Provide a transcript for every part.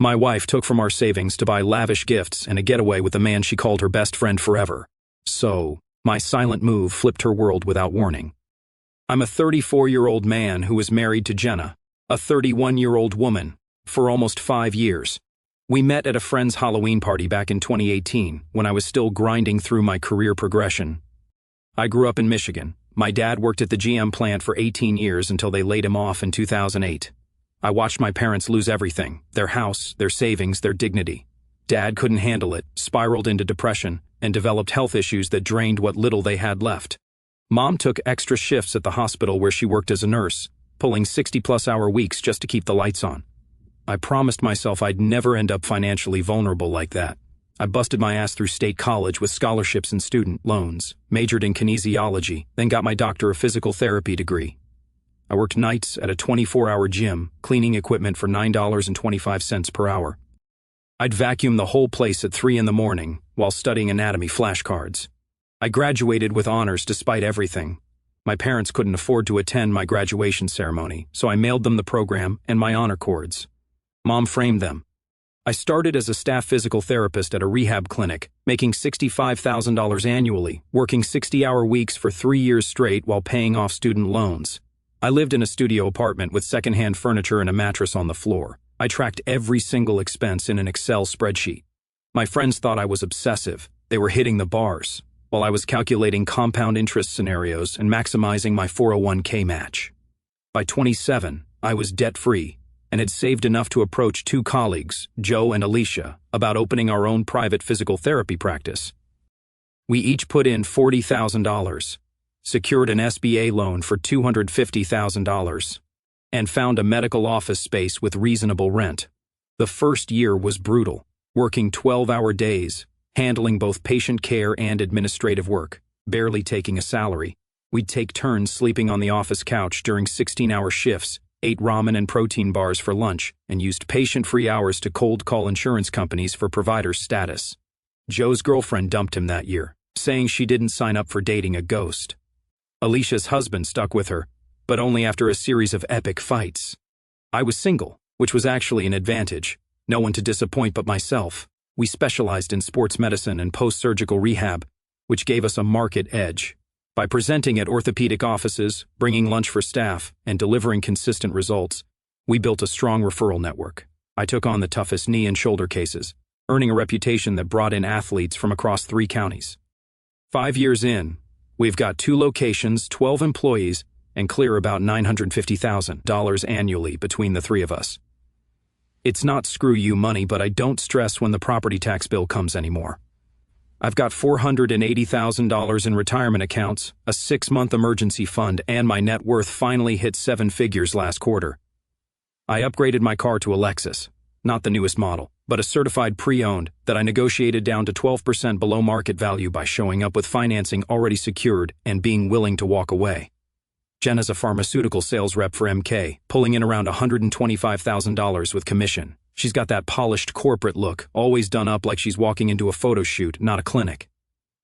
My wife took from our savings to buy lavish gifts and a getaway with the man she called her best friend forever. So, my silent move flipped her world without warning. I'm a 34-year-old man who was married to Jenna, a 31-year-old woman, for almost 5 years. We met at a friend's Halloween party back in 2018 when I was still grinding through my career progression. I grew up in Michigan. My dad worked at the GM plant for 18 years until they laid him off in 2008. I watched my parents lose everything, their house, their savings, their dignity. Dad couldn't handle it, spiraled into depression, and developed health issues that drained what little they had left. Mom took extra shifts at the hospital where she worked as a nurse, pulling 60-plus-hour weeks just to keep the lights on. I promised myself I'd never end up financially vulnerable like that. I busted my ass through state college with scholarships and student loans, majored in kinesiology, then got my doctor of physical therapy degree. I worked nights at a 24-hour gym, cleaning equipment for $9.25 per hour. I'd vacuum the whole place at 3 in the morning while studying anatomy flashcards. I graduated with honors despite everything. My parents couldn't afford to attend my graduation ceremony, so I mailed them the program and my honor cords. Mom framed them. I started as a staff physical therapist at a rehab clinic, making $65,000 annually, working 60-hour weeks for 3 years straight while paying off student loans. I lived in a studio apartment with secondhand furniture and a mattress on the floor. I tracked every single expense in an Excel spreadsheet. My friends thought I was obsessive. They were hitting the bars, while I was calculating compound interest scenarios and maximizing my 401k match. By 27, I was debt-free and had saved enough to approach 2 colleagues, Joe and Alicia, about opening our own private physical therapy practice. We each put in $40,000. Secured an SBA loan for $250,000, and found a medical office space with reasonable rent. The first year was brutal, working 12-hour days, handling both patient care and administrative work, barely taking a salary. We'd take turns sleeping on the office couch during 16-hour shifts, ate ramen and protein bars for lunch, and used patient-free hours to cold call insurance companies for provider status. Joe's girlfriend dumped him that year, saying she didn't sign up for dating a ghost. Alicia's husband stuck with her, but only after a series of epic fights. I was single, which was actually an advantage. No one to disappoint but myself. We specialized in sports medicine and post-surgical rehab, which gave us a market edge. By presenting at orthopedic offices, bringing lunch for staff, and delivering consistent results, we built a strong referral network. I took on the toughest knee and shoulder cases, earning a reputation that brought in athletes from across 3 counties. 5 years in, we've got 2 locations, 12 employees, and clear about $950,000 annually between the 3 of us. It's not screw you money, but I don't stress when the property tax bill comes anymore. I've got $480,000 in retirement accounts, a 6-month emergency fund, and my net worth finally hit 7 figures last quarter. I upgraded my car to a Lexus, not the newest model, but a certified pre-owned that I negotiated down to 12% below market value by showing up with financing already secured and being willing to walk away. Jenna's a pharmaceutical sales rep for MK, pulling in around $125,000 with commission. She's got that polished corporate look, always done up like she's walking into a photo shoot, not a clinic.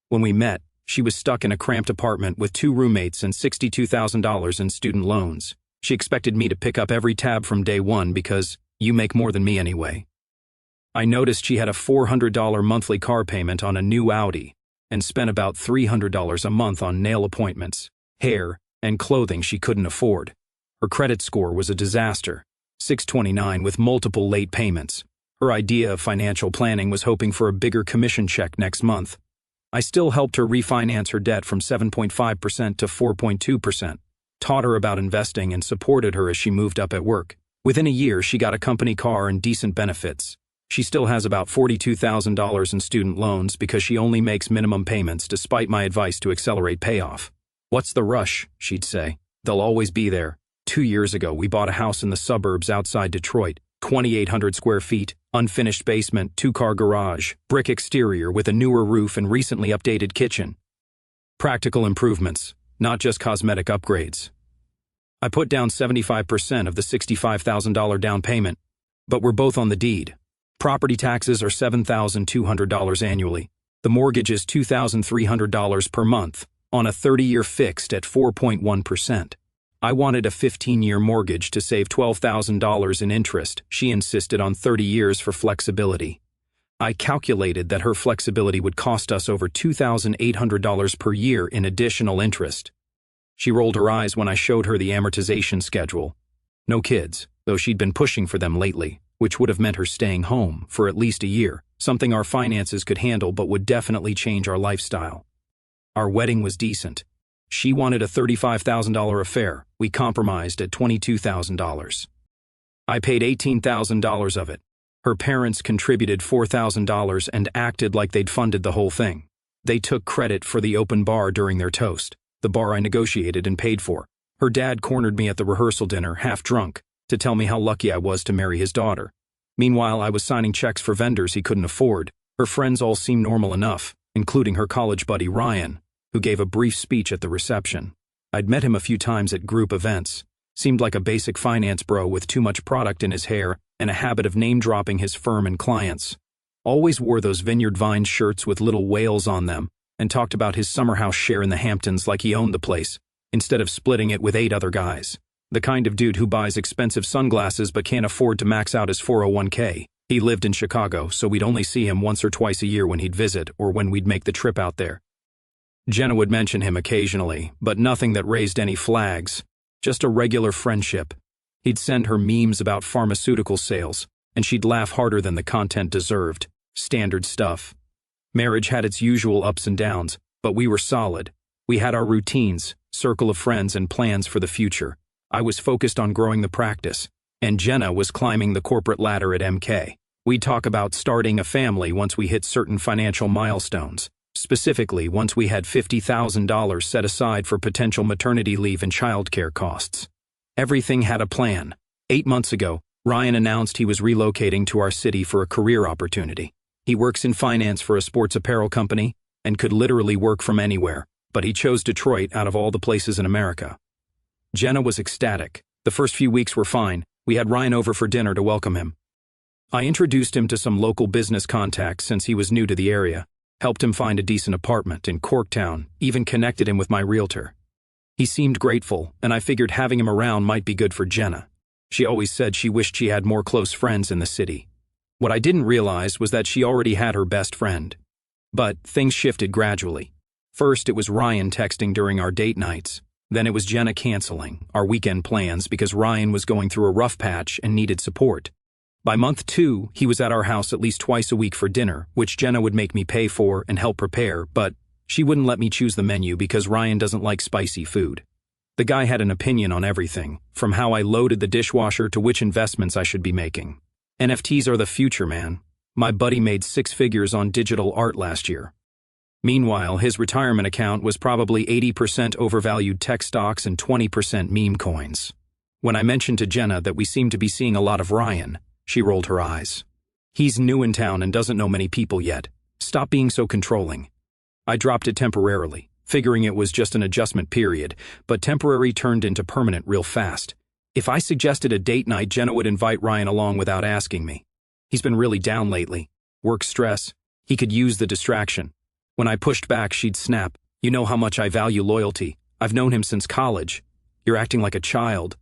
When we met, she was stuck in a cramped apartment with 2 roommates and $62,000 in student loans. She expected me to pick up every tab from day one because you make more than me anyway. I noticed she had a $400 monthly car payment on a new Audi and spent about $300 a month on nail appointments, hair, and clothing she couldn't afford. Her credit score was a disaster, 629 with multiple late payments. Her idea of financial planning was hoping for a bigger commission check next month. I still helped her refinance her debt from 7.5% to 4.2%, taught her about investing, and supported her as she moved up at work. Within a year, she got a company car and decent benefits. She still has about $42,000 in student loans because she only makes minimum payments despite my advice to accelerate payoff. "What's the rush?" she'd say. "They'll always be there." 2 years ago, we bought a house in the suburbs outside Detroit, 2,800 square feet, unfinished basement, 2-car garage, brick exterior with a newer roof and recently updated kitchen. Practical improvements, not just cosmetic upgrades. I put down 75% of the $65,000 down payment, but we're both on the deed. Property taxes are $7,200 annually. The mortgage is $2,300 per month on a 30-year fixed at 4.1%. I wanted a 15-year mortgage to save $12,000 in interest. She insisted on 30 years for flexibility. I calculated that her flexibility would cost us over $2,800 per year in additional interest. She rolled her eyes when I showed her the amortization schedule. No kids, though she'd been pushing for them lately, which would have meant her staying home for at least a year, something our finances could handle but would definitely change our lifestyle. Our wedding was decent. She wanted a $35,000 affair. We compromised at $22,000. I paid $18,000 of it. Her parents contributed $4,000 and acted like they'd funded the whole thing. They took credit for the open bar during their toast, the bar I negotiated and paid for. Her dad cornered me at the rehearsal dinner, half drunk, to tell me how lucky I was to marry his daughter. Meanwhile, I was signing checks for vendors he couldn't afford. Her friends all seemed normal enough, including her college buddy Ryan, who gave a brief speech at the reception. I'd met him a few times at group events. Seemed like a basic finance bro with too much product in his hair and a habit of name-dropping his firm and clients. Always wore those Vineyard Vines shirts with little whales on them and talked about his summer house share in the Hamptons like he owned the place, instead of splitting it with 8 other guys. The kind of dude who buys expensive sunglasses but can't afford to max out his 401k. He lived in Chicago, so we'd only see him once or twice a year when he'd visit or when we'd make the trip out there. Jenna would mention him occasionally, but nothing that raised any flags. Just a regular friendship. He'd send her memes about pharmaceutical sales, and she'd laugh harder than the content deserved. Standard stuff. Marriage had its usual ups and downs, but we were solid. We had our routines, circle of friends, and plans for the future. I was focused on growing the practice, and Jenna was climbing the corporate ladder at MK. We'd talk about starting a family once we hit certain financial milestones. Specifically, once we had $50,000 set aside for potential maternity leave and childcare costs. Everything had a plan. 8 months ago, Ryan announced he was relocating to our city for a career opportunity. He works in finance for a sports apparel company and could literally work from anywhere, but he chose Detroit out of all the places in America. Jenna was ecstatic. The first few weeks were fine. We had Ryan over for dinner to welcome him. I introduced him to some local business contacts since he was new to the area. Helped him find a decent apartment in Corktown, even connected him with my realtor. He seemed grateful, and I figured having him around might be good for Jenna. She always said she wished she had more close friends in the city. What I didn't realize was that she already had her best friend. But things shifted gradually. First, it was Ryan texting during our date nights. Then it was Jenna canceling our weekend plans because Ryan was going through a rough patch and needed support. By month 2, he was at our house at least twice a week for dinner, which Jenna would make me pay for and help prepare, but she wouldn't let me choose the menu because Ryan doesn't like spicy food. The guy had an opinion on everything, from how I loaded the dishwasher to which investments I should be making. NFTs are the future, man. My buddy made 6 figures on digital art last year. Meanwhile, his retirement account was probably 80% overvalued tech stocks and 20% meme coins. When I mentioned to Jenna that we seemed to be seeing a lot of Ryan, she rolled her eyes. He's new in town and doesn't know many people yet. Stop being so controlling. I dropped it temporarily, figuring it was just an adjustment period, but temporary turned into permanent real fast. If I suggested a date night, Jenna would invite Ryan along without asking me. He's been really down lately. Work stress. He could use the distraction. When I pushed back, she'd snap. You know how much I value loyalty. I've known him since college. You're acting like a child.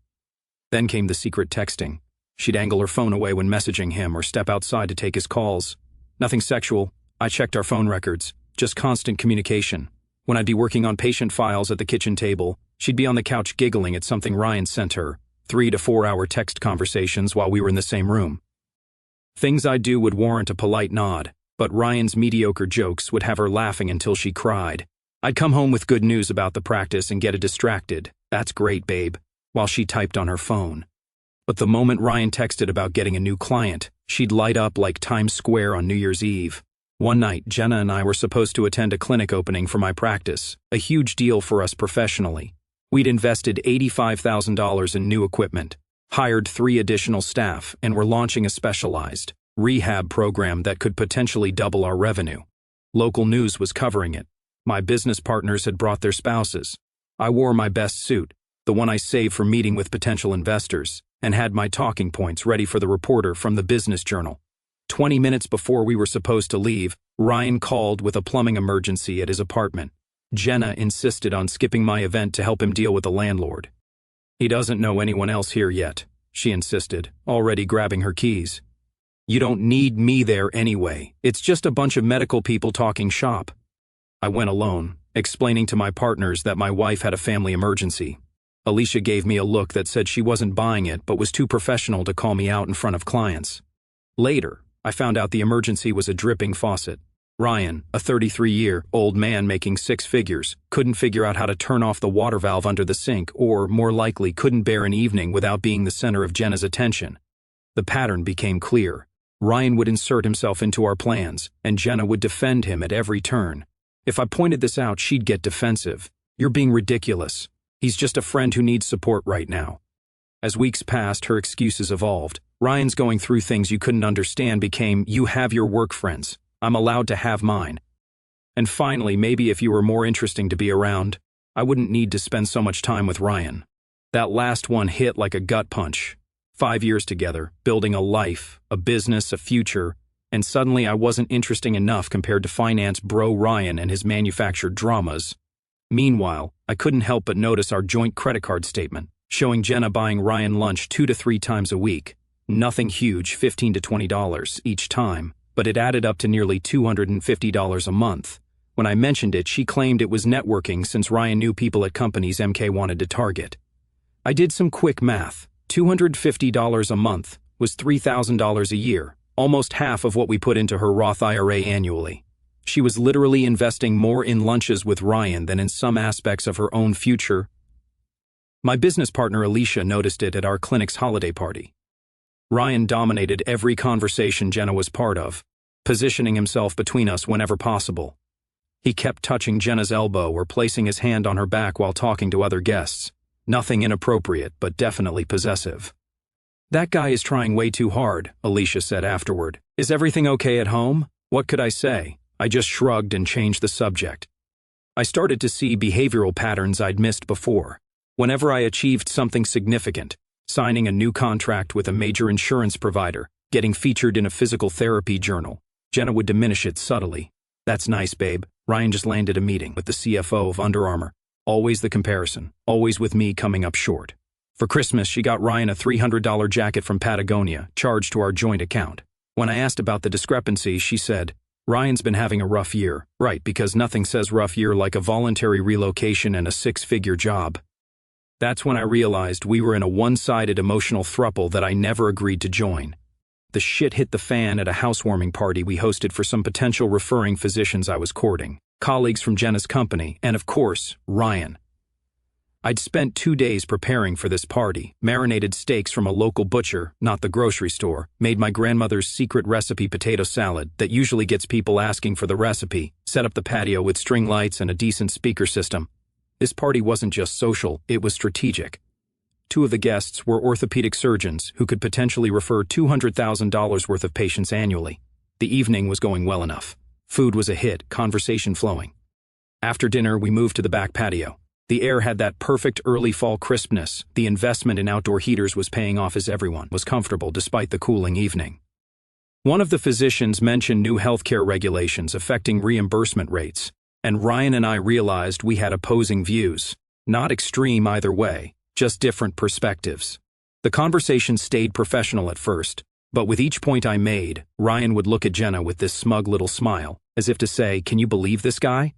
Then came the secret texting. She'd angle her phone away when messaging him or step outside to take his calls. Nothing sexual. I checked our phone records. Just constant communication. When I'd be working on patient files at the kitchen table, she'd be on the couch giggling at something Ryan sent her. 3 to 4 hour text conversations while we were in the same room. Things I'd do would warrant a polite nod, but Ryan's mediocre jokes would have her laughing until she cried. I'd come home with good news about the practice and get her distracted. That's great, babe, while she typed on her phone. But the moment Ryan texted about getting a new client, she'd light up like Times Square on New Year's Eve. One night, Jenna and I were supposed to attend a clinic opening for my practice, a huge deal for us professionally. We'd invested $85,000 in new equipment, hired 3 additional staff, and were launching a specialized rehab program that could potentially double our revenue. Local news was covering it. My business partners had brought their spouses. I wore my best suit, the one I saved for meeting with potential investors, and had my talking points ready for the reporter from the business journal. 20 minutes before we were supposed to leave, Ryan called with a plumbing emergency at his apartment. Jenna insisted on skipping my event to help him deal with the landlord. He doesn't know anyone else here yet, she insisted, already grabbing her keys. You don't need me there anyway. It's just a bunch of medical people talking shop. I went alone, explaining to my partners that my wife had a family emergency. Alicia gave me a look that said she wasn't buying it but was too professional to call me out in front of clients. Later, I found out the emergency was a dripping faucet. Ryan, a 33-year-old man making six figures, couldn't figure out how to turn off the water valve under the sink or, more likely, couldn't bear an evening without being the center of Jenna's attention. The pattern became clear. Ryan would insert himself into our plans, and Jenna would defend him at every turn. If I pointed this out, she'd get defensive. You're being ridiculous. He's just a friend who needs support right now. As weeks passed, her excuses evolved. Ryan's going through things you couldn't understand became, you have your work friends. I'm allowed to have mine. And finally, maybe if you were more interesting to be around, I wouldn't need to spend so much time with Ryan. That last one hit like a gut punch. 5 years together, building a life, a business, a future, and suddenly I wasn't interesting enough compared to finance bro Ryan and his manufactured dramas. Meanwhile, I couldn't help but notice our joint credit card statement, showing Jenna buying Ryan lunch 2 to 3 times a week. Nothing huge, $15 to $20 each time, but it added up to nearly $250 a month. When I mentioned it, she claimed it was networking since Ryan knew people at companies MK wanted to target. I did some quick math. $250 a month was $3,000 a year, almost half of what we put into her Roth IRA annually. She was literally investing more in lunches with Ryan than in some aspects of her own future. My business partner Alicia noticed it at our clinic's holiday party. Ryan dominated every conversation Jenna was part of, positioning himself between us whenever possible. He kept touching Jenna's elbow or placing his hand on her back while talking to other guests. Nothing inappropriate, but definitely possessive. That guy is trying way too hard, Alicia said afterward. Is everything okay at home? What could I say? I just shrugged and changed the subject. I started to see behavioral patterns I'd missed before. Whenever I achieved something significant, signing a new contract with a major insurance provider, getting featured in a physical therapy journal, Jenna would diminish it subtly. That's nice, babe. Ryan just landed a meeting with the CFO of Under Armour. Always the comparison, always with me coming up short. For Christmas, she got Ryan a $300 jacket from Patagonia, charged to our joint account. When I asked about the discrepancy, she said, Ryan's been having a rough year. Right, because nothing says rough year like a voluntary relocation and a 6-figure job. That's when I realized we were in a one-sided emotional throuple that I never agreed to join. The shit hit the fan at a housewarming party we hosted for some potential referring physicians I was courting, colleagues from Jenna's company, and of course, Ryan. I'd spent 2 days preparing for this party, marinated steaks from a local butcher, not the grocery store, made my grandmother's secret recipe potato salad that usually gets people asking for the recipe, set up the patio with string lights and a decent speaker system. This party wasn't just social, it was strategic. 2 of the guests were orthopedic surgeons who could potentially refer $200,000 worth of patients annually. The evening was going well enough. Food was a hit, conversation flowing. After dinner, we moved to the back patio. The air had that perfect early fall crispness. The investment in outdoor heaters was paying off as everyone was comfortable despite the cooling evening. One of the physicians mentioned new healthcare regulations affecting reimbursement rates, and Ryan and I realized we had opposing views. Not extreme either way, just different perspectives. The conversation stayed professional at first, but with each point I made, Ryan would look at Jenna with this smug little smile, as if to say, "Can you believe this guy?"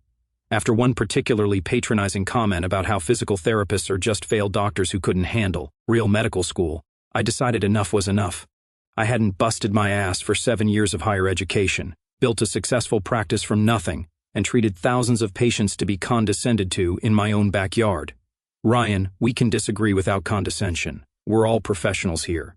After one particularly patronizing comment about how physical therapists are just failed doctors who couldn't handle real medical school, I decided enough was enough. I hadn't busted my ass for 7 years of higher education, built a successful practice from nothing, and treated thousands of patients to be condescended to in my own backyard. Ryan, we can disagree without condescension. We're all professionals here.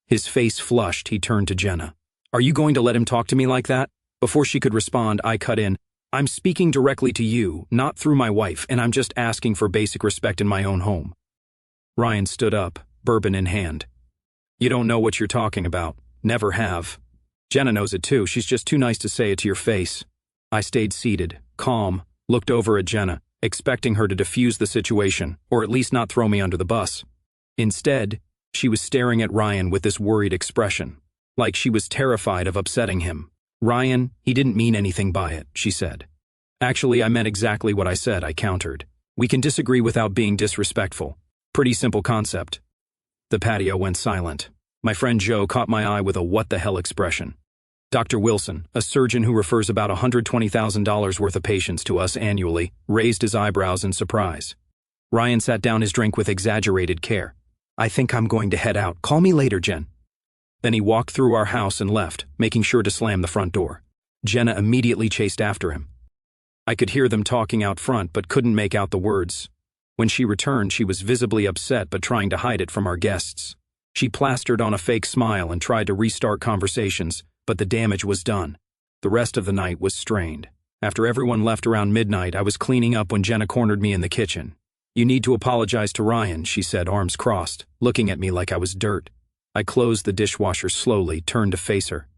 His face flushed, he turned to Jenna. Are you going to let him talk to me like that? Before she could respond, I cut in. I'm speaking directly to you, not through my wife, and I'm just asking for basic respect in my own home. Ryan stood up, bourbon in hand. You don't know what you're talking about. Never have. Jenna knows it too, she's just too nice to say it to your face. I stayed seated, calm, looked over at Jenna, expecting her to diffuse the situation, or at least not throw me under the bus. Instead, she was staring at Ryan with this worried expression, like she was terrified of upsetting him. Ryan, he didn't mean anything by it, she said. Actually, I meant exactly what I said, I countered. We can disagree without being disrespectful. Pretty simple concept. The patio went silent. My friend Joe caught my eye with a what the hell expression. Dr. Wilson, a surgeon who refers about $120,000 worth of patients to us annually, raised his eyebrows in surprise. Ryan sat down his drink with exaggerated care. I think I'm going to head out. Call me later, Jen. Then he walked through our house and left, making sure to slam the front door. Jenna immediately chased after him. I could hear them talking out front but couldn't make out the words. When she returned, she was visibly upset but trying to hide it from our guests. She plastered on a fake smile and tried to restart conversations, but the damage was done. The rest of the night was strained. After everyone left around midnight, I was cleaning up when Jenna cornered me in the kitchen. You need to apologize to Ryan, she said, arms crossed, looking at me like I was dirt. I closed the dishwasher slowly, turned to face her.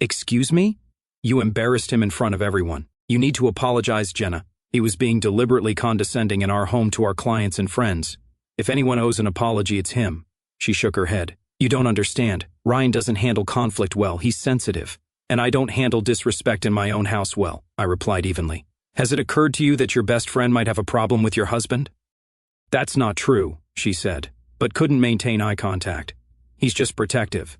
Excuse me? You embarrassed him in front of everyone. You need to apologize, Jenna. He was being deliberately condescending in our home to our clients and friends. If anyone owes an apology, it's him. She shook her head. You don't understand. Ryan doesn't handle conflict well. He's sensitive. And I don't handle disrespect in my own house well, I replied evenly. Has it occurred to you that your best friend might have a problem with your husband? That's not true, she said, but couldn't maintain eye contact. He's just protective.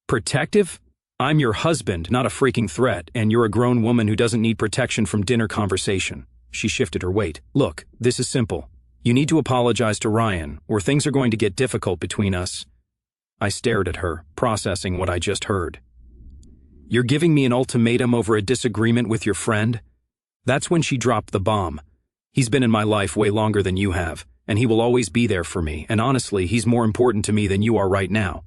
Protective? I'm your husband, not a freaking threat, and you're a grown woman who doesn't need protection from dinner conversation. She shifted her weight. Look, this is simple. You need to apologize to Ryan, or things are going to get difficult between us. I stared at her, processing what I just heard. You're giving me an ultimatum over a disagreement with your friend? That's when she dropped the bomb. He's been in my life way longer than you have, and he will always be there for me, and honestly, he's more important to me than you are right now.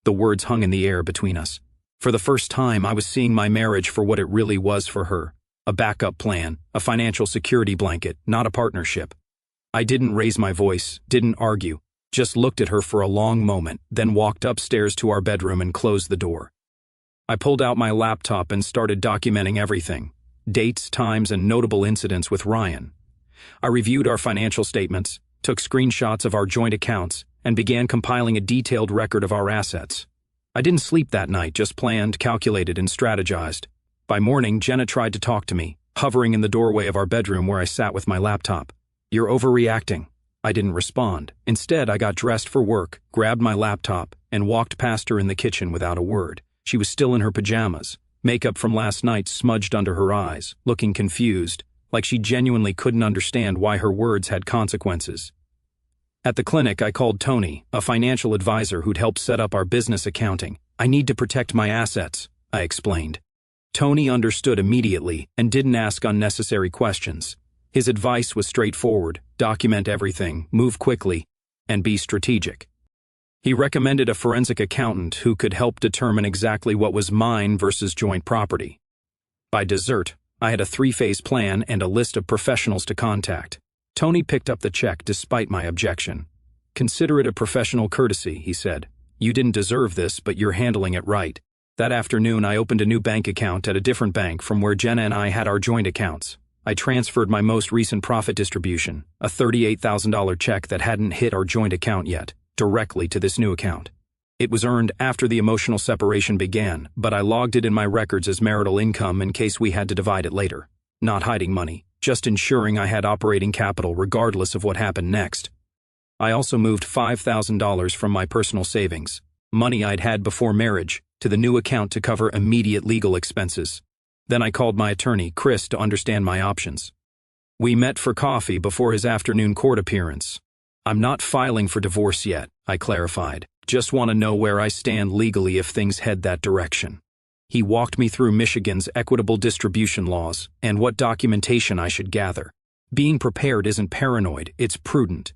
The words hung in the air between us. For the first time, I was seeing my marriage for what it really was for her. A backup plan, a financial security blanket, not a partnership. I didn't raise my voice, didn't argue, just looked at her for a long moment, then walked upstairs to our bedroom and closed the door. I pulled out my laptop and started documenting everything. Dates, times, and notable incidents with Ryan. I reviewed our financial statements, took screenshots of our joint accounts, and began compiling a detailed record of our assets. I didn't sleep that night, just planned, calculated, and strategized. By morning, Jenna tried to talk to me, hovering in the doorway of our bedroom where I sat with my laptop. You're overreacting. I didn't respond. Instead, I got dressed for work, grabbed my laptop, and walked past her in the kitchen without a word. She was still in her pajamas, makeup from last night smudged under her eyes, looking confused, like she genuinely couldn't understand why her words had consequences. At the clinic, I called Tony, a financial advisor who'd helped set up our business accounting. I need to protect my assets, I explained. Tony understood immediately and didn't ask unnecessary questions. His advice was straightforward: document everything, move quickly, and be strategic. He recommended a forensic accountant who could help determine exactly what was mine versus joint property. By dessert, I had a 3-phase plan and a list of professionals to contact. Tony picked up the check despite my objection. Consider it a professional courtesy, he said. You didn't deserve this, but you're handling it right. That afternoon, I opened a new bank account at a different bank from where Jenna and I had our joint accounts. I transferred my most recent profit distribution, a $38,000 check that hadn't hit our joint account yet, directly to this new account. It was earned after the emotional separation began, but I logged it in my records as marital income in case we had to divide it later. Not hiding money, just ensuring I had operating capital regardless of what happened next. I also moved $5,000 from my personal savings, money I'd had before marriage, to the new account to cover immediate legal expenses. Then I called my attorney, Chris, to understand my options. We met for coffee before his afternoon court appearance. I'm not filing for divorce yet, I clarified. Just want to know where I stand legally if things head that direction. He walked me through Michigan's equitable distribution laws and what documentation I should gather. Being prepared isn't paranoid, it's prudent.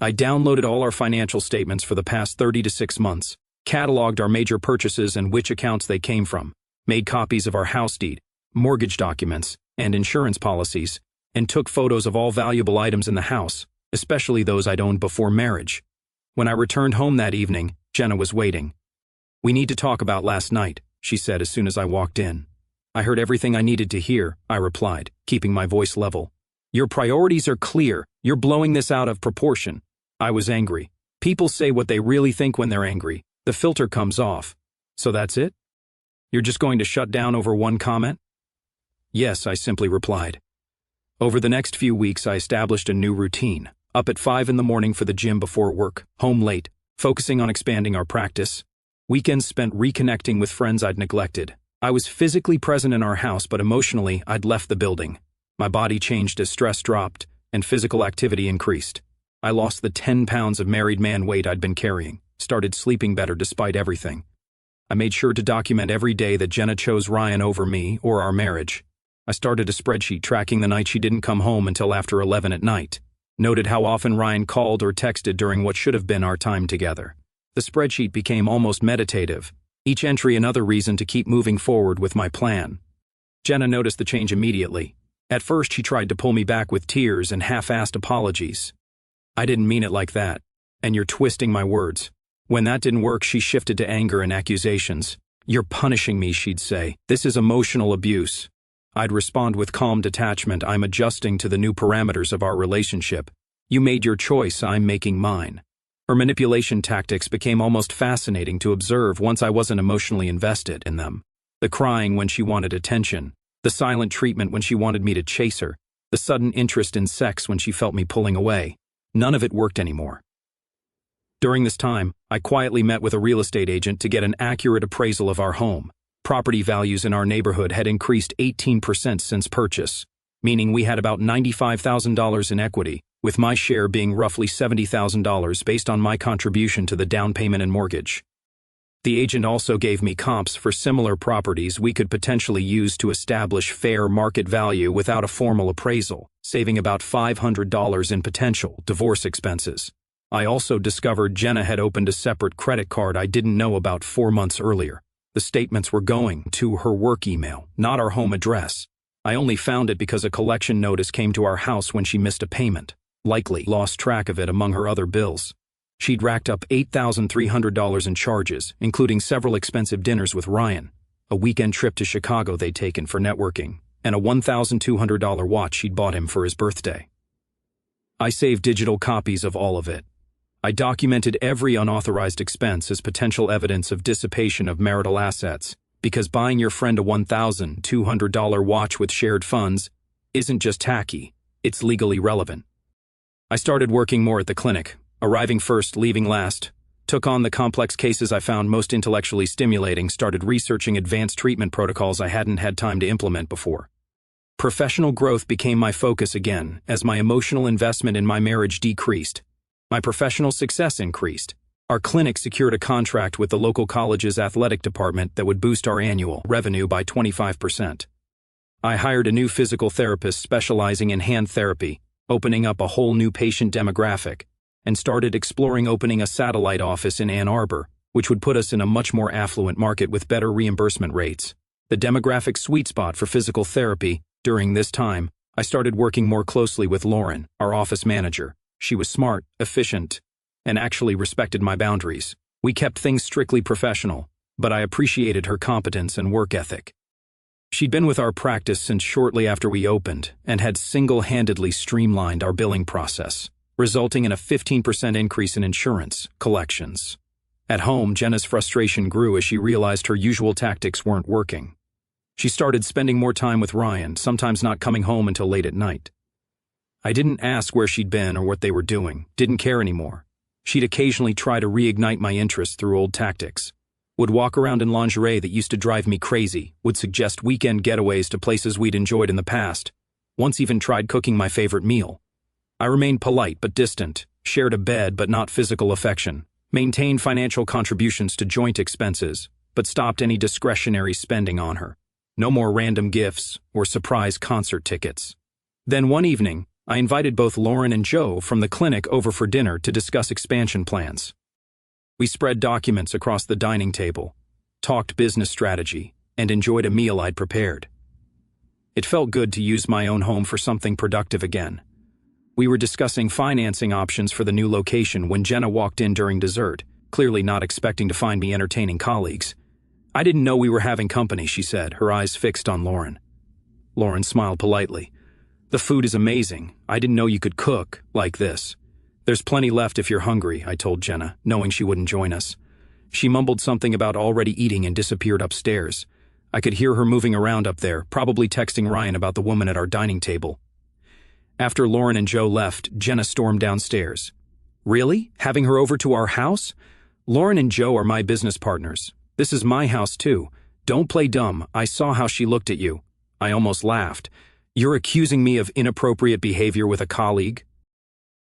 I downloaded all our financial statements for the past 36 months, cataloged our major purchases and which accounts they came from, made copies of our house deed, mortgage documents, and insurance policies, and took photos of all valuable items in the house, especially those I'd owned before marriage. When I returned home that evening, Jenna was waiting. We need to talk about last night, she said as soon as I walked in. I heard everything I needed to hear, I replied, keeping my voice level. Your priorities are clear. You're blowing this out of proportion. I was angry. People say what they really think when they're angry. The filter comes off. So that's it? You're just going to shut down over one comment? Yes, I simply replied. Over the next few weeks, I established a new routine, Up at 5 in the morning for the gym before work, home late, focusing on expanding our practice. Weekends spent reconnecting with friends I'd neglected. I was physically present in our house, but emotionally, I'd left the building. My body changed as stress dropped and physical activity increased. I lost the 10 pounds of married man weight I'd been carrying, started sleeping better despite everything. I made sure to document every day that Jenna chose Ryan over me or our marriage. I started a spreadsheet tracking the night she didn't come home until after 11 at night. Noted how often Ryan called or texted during what should have been our time together. The spreadsheet became almost meditative, each entry another reason to keep moving forward with my plan. Jenna noticed the change immediately. At first, she tried to pull me back with tears and half-assed apologies. I didn't mean it like that, and you're twisting my words. When that didn't work, she shifted to anger and accusations. You're punishing me, she'd say. This is emotional abuse. I'd respond with calm detachment. I'm adjusting to the new parameters of our relationship. You made your choice, I'm making mine. Her manipulation tactics became almost fascinating to observe once I wasn't emotionally invested in them. The crying when she wanted attention, the silent treatment when she wanted me to chase her, the sudden interest in sex when she felt me pulling away. None of it worked anymore. During this time, I quietly met with a real estate agent to get an accurate appraisal of our home. Property values in our neighborhood had increased 18% since purchase, meaning we had about $95,000 in equity, with my share being roughly $70,000 based on my contribution to the down payment and mortgage. The agent also gave me comps for similar properties we could potentially use to establish fair market value without a formal appraisal, saving about $500 in potential divorce expenses. I also discovered Jenna had opened a separate credit card I didn't know about 4 months earlier. The statements were going to her work email, not our home address. I only found it because a collection notice came to our house when she missed a payment, likely lost track of it among her other bills. She'd racked up $8,300 in charges, including several expensive dinners with Ryan, a weekend trip to Chicago they'd taken for networking, and a $1,200 watch she'd bought him for his birthday. I saved digital copies of all of it. I documented every unauthorized expense as potential evidence of dissipation of marital assets, because buying your friend a $1,200 watch with shared funds isn't just tacky, it's legally relevant. I started working more at the clinic, arriving first, leaving last, took on the complex cases I found most intellectually stimulating, started researching advanced treatment protocols I hadn't had time to implement before. Professional growth became my focus again, as my emotional investment in my marriage decreased. My professional success increased. Our clinic secured a contract with the local college's athletic department that would boost our annual revenue by 25%. I hired a new physical therapist specializing in hand therapy, opening up a whole new patient demographic, and started exploring opening a satellite office in Ann Arbor, which would put us in a much more affluent market with better reimbursement rates. The demographic sweet spot for physical therapy. During this time, I started working more closely with Lauren, our office manager. She was smart, efficient, and actually respected my boundaries. We kept things strictly professional, but I appreciated her competence and work ethic. She'd been with our practice since shortly after we opened and had single-handedly streamlined our billing process, resulting in a 15% increase in insurance collections. At home, Jenna's frustration grew as she realized her usual tactics weren't working. She started spending more time with Ryan, sometimes not coming home until late at night. I didn't ask where she'd been or what they were doing, didn't care anymore. She'd occasionally try to reignite my interest through old tactics. Would walk around in lingerie that used to drive me crazy, would suggest weekend getaways to places we'd enjoyed in the past, once even tried cooking my favorite meal. I remained polite but distant, shared a bed but not physical affection, maintained financial contributions to joint expenses, but stopped any discretionary spending on her. No more random gifts or surprise concert tickets. Then one evening, I invited both Lauren and Joe from the clinic over for dinner to discuss expansion plans. We spread documents across the dining table, talked business strategy, and enjoyed a meal I'd prepared. It felt good to use my own home for something productive again. We were discussing financing options for the new location when Jenna walked in during dessert, clearly not expecting to find me entertaining colleagues. I didn't know we were having company, she said, her eyes fixed on Lauren. Lauren smiled politely. The food is amazing. I didn't know you could cook like this. There's plenty left if you're hungry, I told Jenna, knowing she wouldn't join us. She mumbled something about already eating and disappeared upstairs. I could hear her moving around up there, probably texting Ryan about the woman at our dining table. After Lauren and Joe left, Jenna stormed downstairs. Really? Having her over to our house? Lauren and Joe are my business partners. This is my house too. Don't play dumb. I saw how she looked at you. I almost laughed. You're accusing me of inappropriate behavior with a colleague?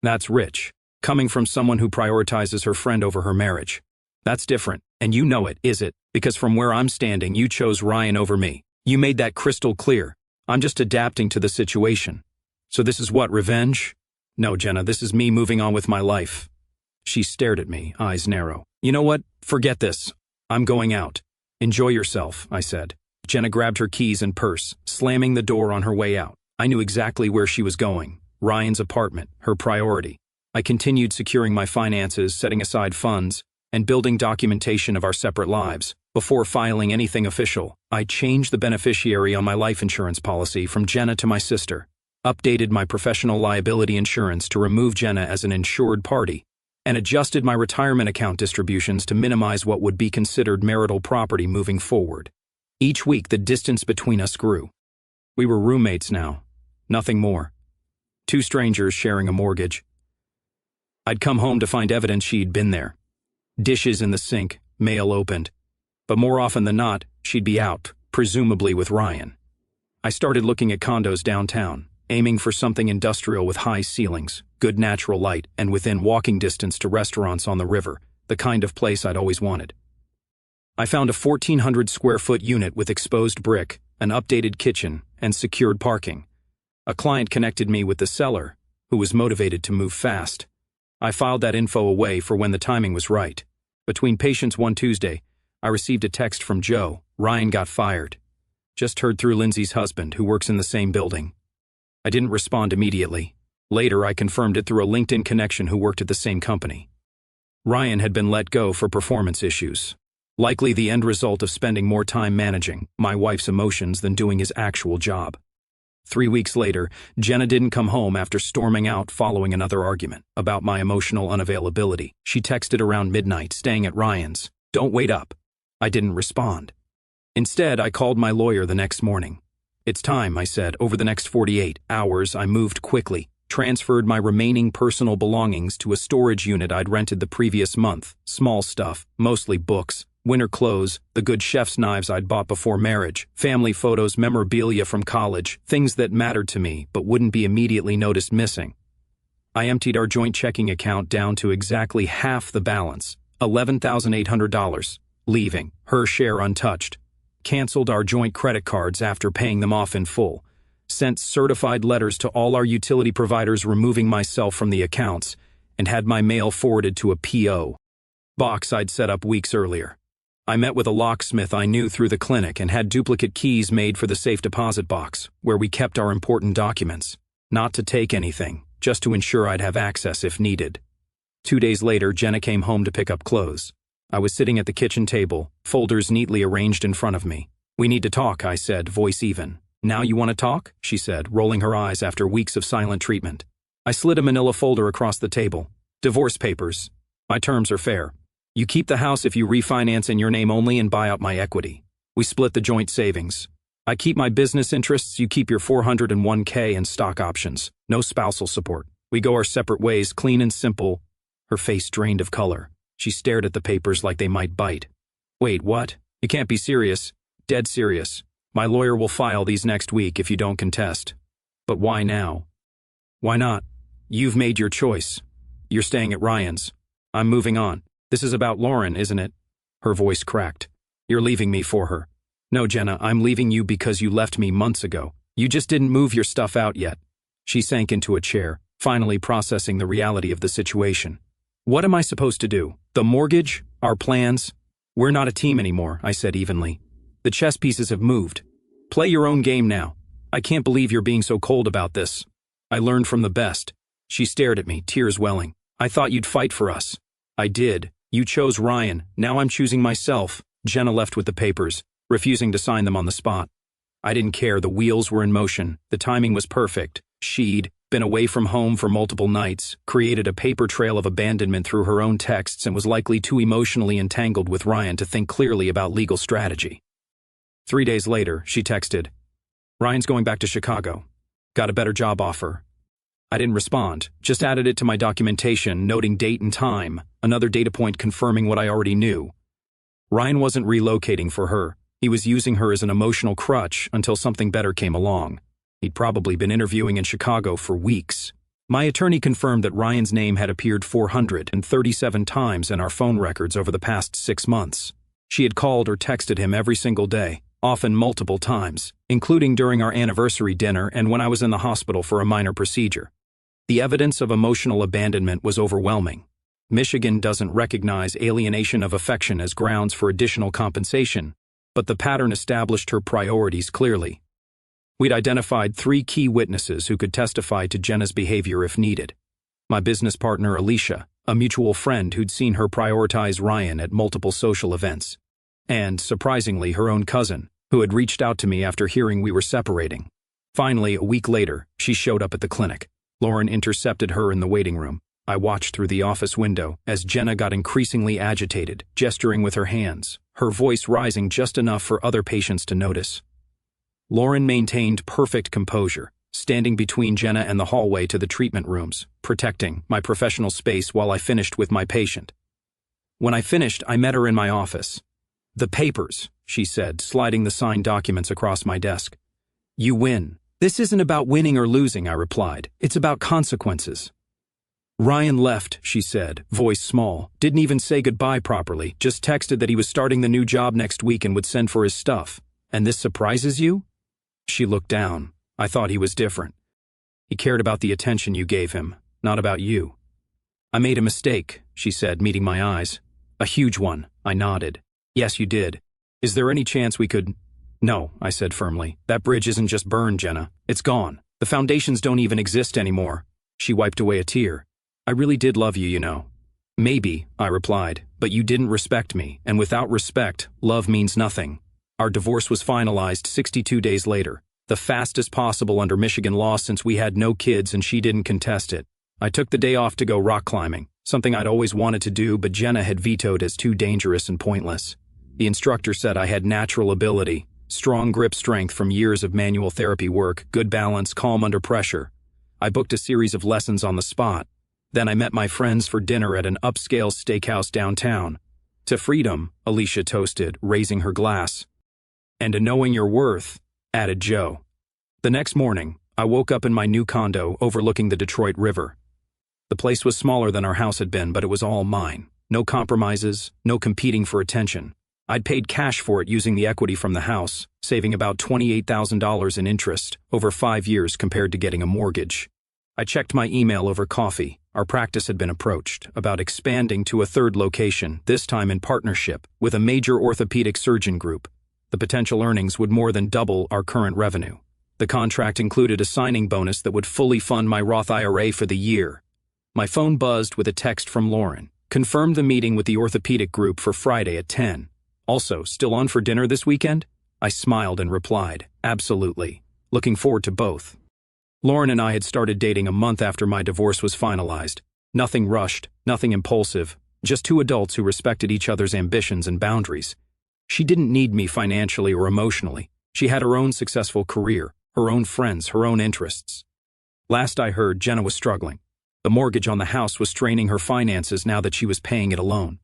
That's rich, coming from someone who prioritizes her friend over her marriage. That's different, and you know it, is it? Because from where I'm standing, you chose Ryan over me. You made that crystal clear. I'm just adapting to the situation. So this is what, revenge? No, Jenna, this is me moving on with my life. She stared at me, eyes narrow. You know what? Forget this. I'm going out. Enjoy yourself, I said. Jenna grabbed her keys and purse, slamming the door on her way out. I knew exactly where she was going. Ryan's apartment, her priority. I continued securing my finances, setting aside funds, and building documentation of our separate lives. Before filing anything official, I changed the beneficiary on my life insurance policy from Jenna to my sister, updated my professional liability insurance to remove Jenna as an insured party, and adjusted my retirement account distributions to minimize what would be considered marital property moving forward. Each week, the distance between us grew. We were roommates now, nothing more. Two strangers sharing a mortgage. I'd come home to find evidence she'd been there. Dishes in the sink, mail opened. But more often than not, she'd be out, presumably with Ryan. I started looking at condos downtown, aiming for something industrial with high ceilings, good natural light, and within walking distance to restaurants on the river, the kind of place I'd always wanted. I found a 1,400 square foot unit with exposed brick, an updated kitchen, and secured parking. A client connected me with the seller, who was motivated to move fast. I filed that info away for when the timing was right. Between patients one Tuesday, I received a text from Joe. Ryan got fired. Just heard through Lindsay's husband, who works in the same building. I didn't respond immediately. Later, I confirmed it through a LinkedIn connection who worked at the same company. Ryan had been let go for performance issues. Likely the end result of spending more time managing my wife's emotions than doing his actual job. 3 weeks later, Jenna didn't come home after storming out following another argument about my emotional unavailability. She texted around midnight, staying at Ryan's. Don't wait up. I didn't respond. Instead, I called my lawyer the next morning. It's time, I said. Over the next 48 hours, I moved quickly, transferred my remaining personal belongings to a storage unit I'd rented the previous month. Small stuff, mostly books, winter clothes, the good chef's knives I'd bought before marriage, family photos, memorabilia from college, things that mattered to me but wouldn't be immediately noticed missing. I emptied our joint checking account down to exactly half the balance, $11,800, leaving her share untouched. Canceled our joint credit cards after paying them off in full. Sent certified letters to all our utility providers removing myself from the accounts, and had my mail forwarded to a P.O. box I'd set up weeks earlier. I met with a locksmith I knew through the clinic and had duplicate keys made for the safe deposit box, where we kept our important documents. Not to take anything, just to ensure I'd have access if needed. 2 days later, Jenna came home to pick up clothes. I was sitting at the kitchen table, folders neatly arranged in front of me. We need to talk, I said, voice even. Now you want to talk? She said, rolling her eyes after weeks of silent treatment. I slid a manila folder across the table. Divorce papers. My terms are fair. You keep the house if you refinance in your name only and buy out my equity. We split the joint savings. I keep my business interests, you keep your 401k and stock options. No spousal support. We go our separate ways, clean and simple. Her face drained of color. She stared at the papers like they might bite. Wait, what? You can't be serious. Dead serious. My lawyer will file these next week if you don't contest. But why now? Why not? You've made your choice. You're staying at Ryan's. I'm moving on. This is about Lauren, isn't it? Her voice cracked. You're leaving me for her. No, Jenna, I'm leaving you because you left me months ago. You just didn't move your stuff out yet. She sank into a chair, finally processing the reality of the situation. What am I supposed to do? The mortgage? Our plans? We're not a team anymore, I said evenly. The chess pieces have moved. Play your own game now. I can't believe you're being so cold about this. I learned from the best. She stared at me, tears welling. I thought you'd fight for us. I did. You chose Ryan. Now I'm choosing myself. Jenna left with the papers, refusing to sign them on the spot. I didn't care. The wheels were in motion. The timing was perfect. She'd been away from home for multiple nights, created a paper trail of abandonment through her own texts, and was likely too emotionally entangled with Ryan to think clearly about legal strategy. 3 days later, she texted, Ryan's going back to Chicago. Got a better job offer. I didn't respond, just added it to my documentation, noting date and time, another data point confirming what I already knew. Ryan wasn't relocating for her. He was using her as an emotional crutch until something better came along. He'd probably been interviewing in Chicago for weeks. My attorney confirmed that Ryan's name had appeared 437 times in our phone records over the past 6 months. She had called or texted him every single day, often multiple times, including during our anniversary dinner and when I was in the hospital for a minor procedure. The evidence of emotional abandonment was overwhelming. Michigan doesn't recognize alienation of affection as grounds for additional compensation, but the pattern established her priorities clearly. We'd identified 3 key witnesses who could testify to Jenna's behavior if needed. My business partner Alicia, a mutual friend who'd seen her prioritize Ryan at multiple social events, and, surprisingly, her own cousin, who had reached out to me after hearing we were separating. Finally, a week later, she showed up at the clinic. Lauren intercepted her in the waiting room. I watched through the office window as Jenna got increasingly agitated, gesturing with her hands, her voice rising just enough for other patients to notice. Lauren maintained perfect composure, standing between Jenna and the hallway to the treatment rooms, protecting my professional space while I finished with my patient. When I finished, I met her in my office. "The papers," she said, sliding the signed documents across my desk. "You win." "This isn't about winning or losing," I replied. "It's about consequences." "Ryan left," she said, voice small, didn't even say goodbye properly, just texted that he was starting the new job next week and would send for his stuff. "And this surprises you?" She looked down. I thought he was different. "He cared about the attention you gave him, not about you." "I made a mistake," she said, meeting my eyes. "A huge one," I nodded. "Yes, you did. Is there any chance we could—" "No," I said firmly. "That bridge isn't just burned, Jenna. It's gone. The foundations don't even exist anymore." She wiped away a tear. "I really did love you, you know." "Maybe," I replied, "but you didn't respect me, and without respect, love means nothing." Our divorce was finalized 62 days later, the fastest possible under Michigan law since we had no kids and she didn't contest it. I took the day off to go rock climbing, something I'd always wanted to do but Jenna had vetoed as too dangerous and pointless. The instructor said I had natural ability, strong grip strength from years of manual therapy work, good balance, calm under pressure. I booked a series of lessons on the spot. Then I met my friends for dinner at an upscale steakhouse downtown. "To freedom," Alicia toasted, raising her glass. "And to knowing your worth," added Joe. The next morning, I woke up in my new condo overlooking the Detroit River. The place was smaller than our house had been, but it was all mine. No compromises, no competing for attention. I'd paid cash for it using the equity from the house, saving about $28,000 in interest over 5 years compared to getting a mortgage. I checked my email over coffee. Our practice had been approached about expanding to a 3rd location, this time in partnership with a major orthopedic surgeon group. The potential earnings would more than double our current revenue. The contract included a signing bonus that would fully fund my Roth IRA for the year. My phone buzzed with a text from Lauren. Confirmed the meeting with the orthopedic group for Friday at 10. "Also, still on for dinner this weekend?" I smiled and replied, "Absolutely. Looking forward to both." Lauren and I had started dating a month after my divorce was finalized. Nothing rushed, nothing impulsive, just 2 adults who respected each other's ambitions and boundaries. She didn't need me financially or emotionally. She had her own successful career, her own friends, her own interests. Last I heard, Jenna was struggling. The mortgage on the house was straining her finances now that she was paying it alone.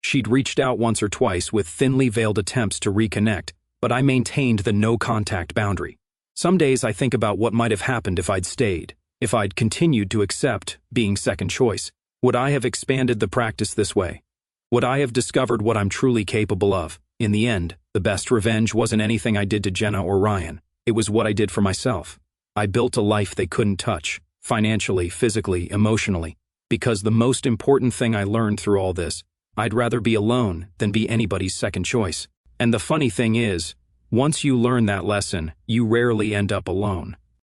She'd reached out once or twice with thinly veiled attempts to reconnect, but I maintained the no-contact boundary. Some days I think about what might have happened if I'd stayed, if I'd continued to accept being second choice. Would I have expanded the practice this way? Would I have discovered what I'm truly capable of? In the end, the best revenge wasn't anything I did to Jenna or Ryan. It was what I did for myself. I built a life they couldn't touch, financially, physically, emotionally, because the most important thing I learned through all this, I'd rather be alone than be anybody's second choice. And the funny thing is, once you learn that lesson, you rarely end up alone.